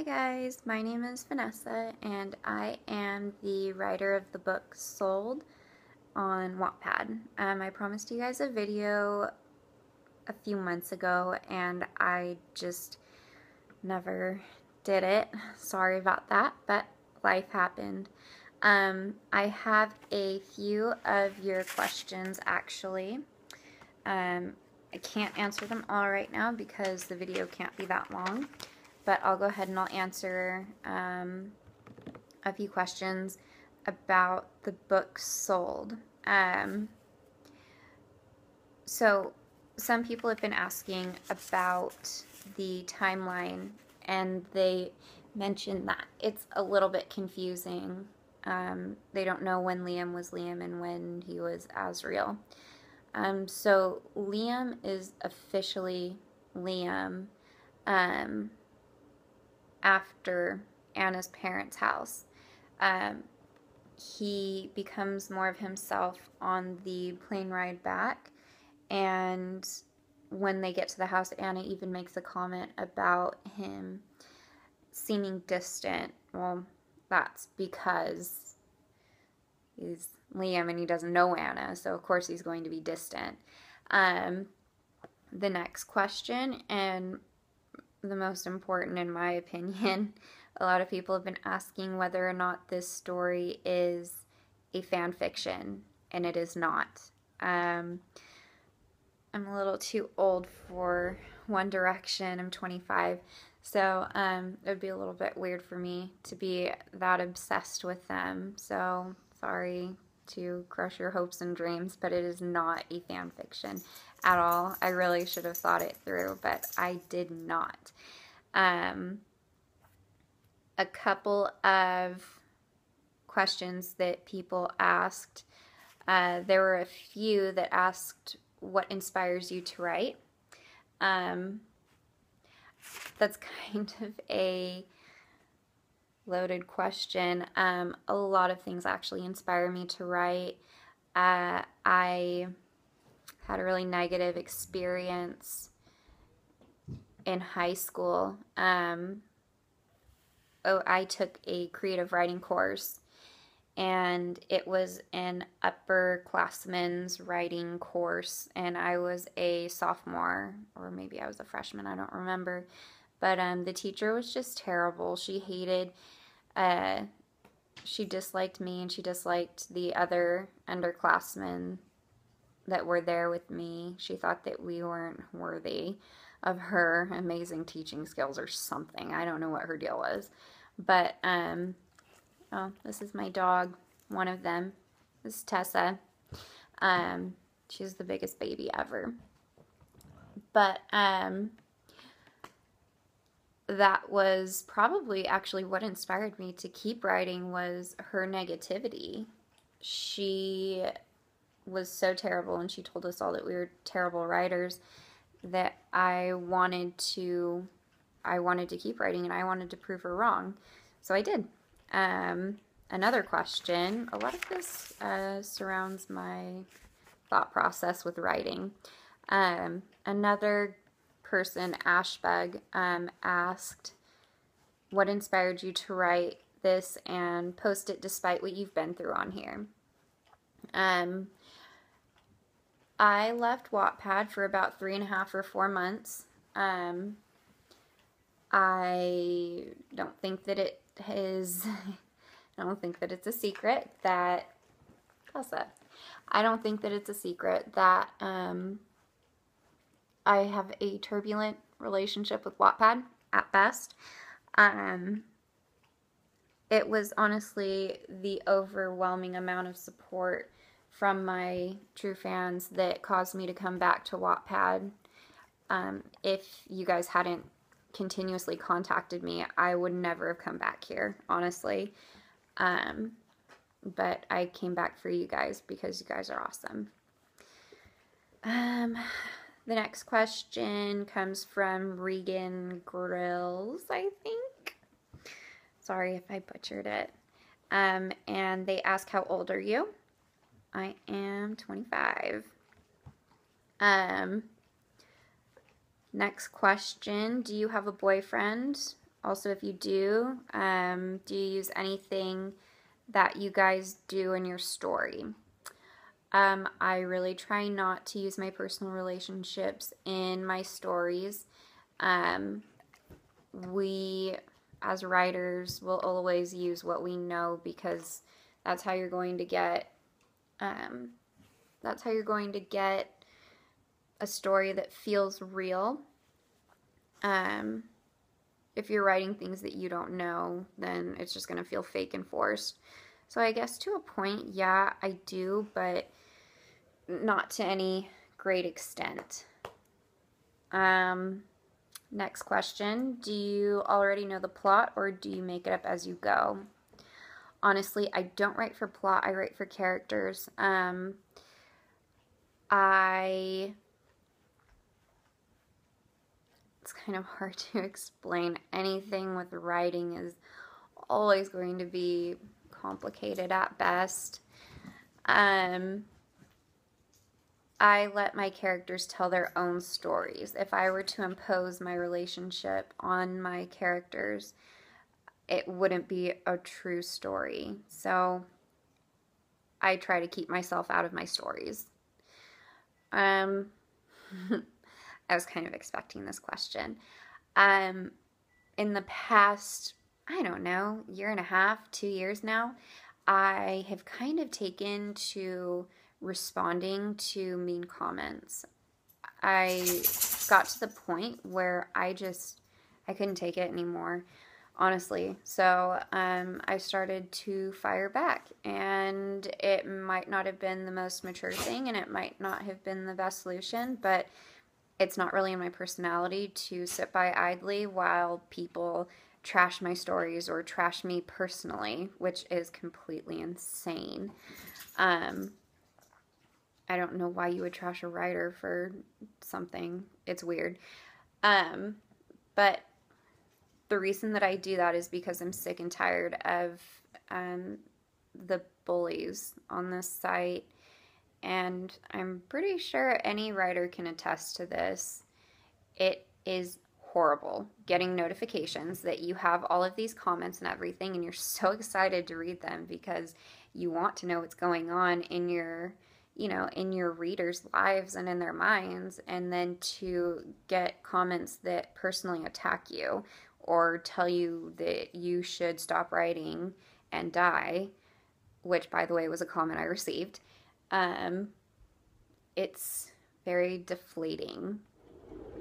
Hi guys, my name is Vanessa and I am the writer of the book Sold on Wattpad. I promised you guys a video a few months ago and I just never did it. Sorry about that, but life happened. I have a few of your questions actually. I can't answer them all right now because the video can't be that long. But I'll go ahead and I'll answer a few questions about the book Sold. So some people have been asking about the timeline, and they mentioned that it's a little bit confusing. They don't know when Liam was Liam and when he was Asriel. So Liam is officially Liam after Anna's parents' house. He becomes more of himself on the plane ride back, and when they get to the house, Anna even makes a comment about him seeming distant. Well, that's because he's Liam and he doesn't know Anna, so of course he's going to be distant. The next question, and the most important in my opinion, a lot of people have been asking whether or not this story is a fan fiction, and it is not. I'm a little too old for One Direction. I'm 25, so it would be a little bit weird for me to be that obsessed with them. So sorry to crush your hopes and dreams, but it is not a fan fiction at all. I really should have thought it through, but I did not. A couple of questions that people asked. There were a few that asked what inspires you to write. That's kind of a loaded question. A lot of things actually inspire me to write. I had a really negative experience in high school. I took a creative writing course, and it was an upperclassmen's writing course, and I was a sophomore, or maybe I was a freshman, I don't remember. But the teacher was just terrible. She disliked me, and she disliked the other underclassmen that were there with me. She thought that we weren't worthy of her amazing teaching skills or something. I don't know what her deal was. But, oh, this is my dog, one of them. This is Tessa. She's the biggest baby ever. But, that was probably actually what inspired me to keep writing, was her negativity. She was so terrible, and she told us all that we were terrible writers, that I wanted to keep writing, and I wanted to prove her wrong. So I did. Another question, a lot of this surrounds my thought process with writing. Another person, Ashbug, asked, what inspired you to write this and post it despite what you've been through on here? I left Wattpad for about 3.5 or 4 months. I don't think that it is, I don't think that it's a secret that, I don't think that it's a secret that I have a turbulent relationship with Wattpad at best. It was honestly the overwhelming amount of support from my true fans that caused me to come back to Wattpad. If you guys hadn't continuously contacted me, I would never have come back here, honestly. But I came back for you guys because you guys are awesome. The next question comes from Regan Grills, I think. Sorry if I butchered it. And they ask, how old are you? I am 25. Next question, do you have a boyfriend? Also, if you do you use anything that you guys do in your story? I really try not to use my personal relationships in my stories. We, as writers, will always use what we know because that's how you're going to get that's how you're going to get a story that feels real. If you're writing things that you don't know, then it's just going to feel fake and forced. So I guess to a point, yeah, I do, but not to any great extent. Next question. Do you already know the plot or do you make it up as you go? Honestly, I don't write for plot. I write for characters. It's kind of hard to explain. Anything with writing is always going to be complicated at best. I let my characters tell their own stories. If I were to impose my relationship on my characters, it wouldn't be a true story. So I try to keep myself out of my stories. I was kind of expecting this question. In the past, I don't know, year and a half, 2 years now, I have kind of taken to responding to mean comments. I got to the point where I couldn't take it anymore, honestly. So I started to fire back, and it might not have been the most mature thing, and it might not have been the best solution, but it's not really in my personality to sit by idly while people trash my stories or trash me personally, which is completely insane. I don't know why you would trash a writer for something. It's weird. But the reason that I do that is because I'm sick and tired of the bullies on this site. And I'm pretty sure any writer can attest to this. It is horrible getting notifications that you have all of these comments and everything, and you're so excited to read them because you want to know what's going on in your readers' lives and in their minds, and then to get comments that personally attack you or tell you that you should stop writing and die, which, by the way, was a comment I received. It's very deflating.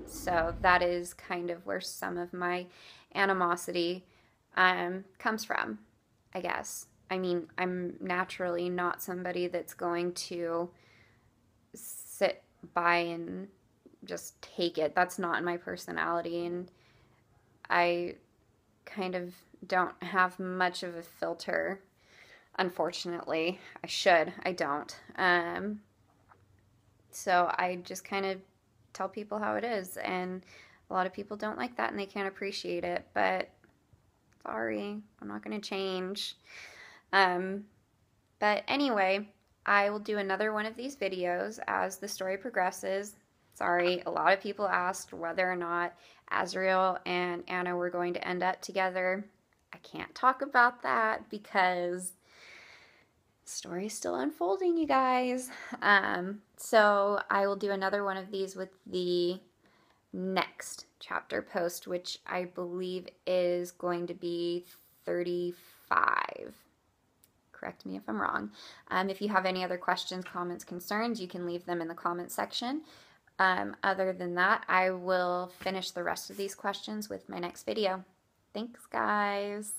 So that is kind of where some of my animosity comes from, I guess. I mean, I'm naturally not somebody that's going to sit by and just take it. That's not in my personality, and I kind of don't have much of a filter, unfortunately. I should. I don't. So I just kind of tell people how it is, and a lot of people don't like that and they can't appreciate it, but sorry, I'm not going to change. But anyway, I will do another one of these videos as the story progresses. Sorry, a lot of people asked whether or not Azriel and Anna were going to end up together. I can't talk about that because the story is still unfolding, you guys. So I will do another one of these with the next chapter post, which I believe is going to be 35. Correct me if I'm wrong. If you have any other questions, comments, concerns, you can leave them in the comment section. Other than that, I will finish the rest of these questions with my next video. Thanks, guys.